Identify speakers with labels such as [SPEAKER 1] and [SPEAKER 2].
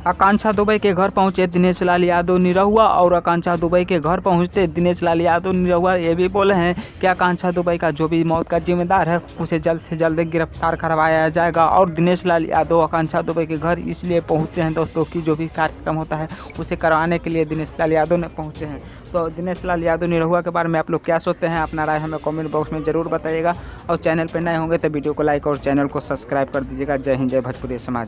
[SPEAKER 1] आकांक्षा दुबे के घर पहुंचे दिनेश लाल यादव निरहुआ और आकांक्षा दुबे के घर पहुंचते दिनेश लाल यादव निरहुआ ये भी बोले हैं कि आकांक्षा दुबे का जो भी मौत का जिम्मेदार है उसे जल्द से जल्द गिरफ्तार करवाया जाएगा। और दिनेश लाल यादव आकांक्षा दुबे के घर इसलिए पहुंचे हैं दोस्तों कि जो भी कार्यक्रम होता है उसे करवाने के लिए दिनेश लाल यादव ने पहुँचे हैं। तो दिनेश लाल यादव निरहुआ के बारे में आप लोग क्या सोचते हैं, अपना राय हमें कॉमेंट बॉक्स में ज़रूर बताइएगा। और चैनल पर नए होंगे तो वीडियो को लाइक और चैनल को सब्सक्राइब कर दीजिएगा। जय हिंद, जय भोजपुरी समाज।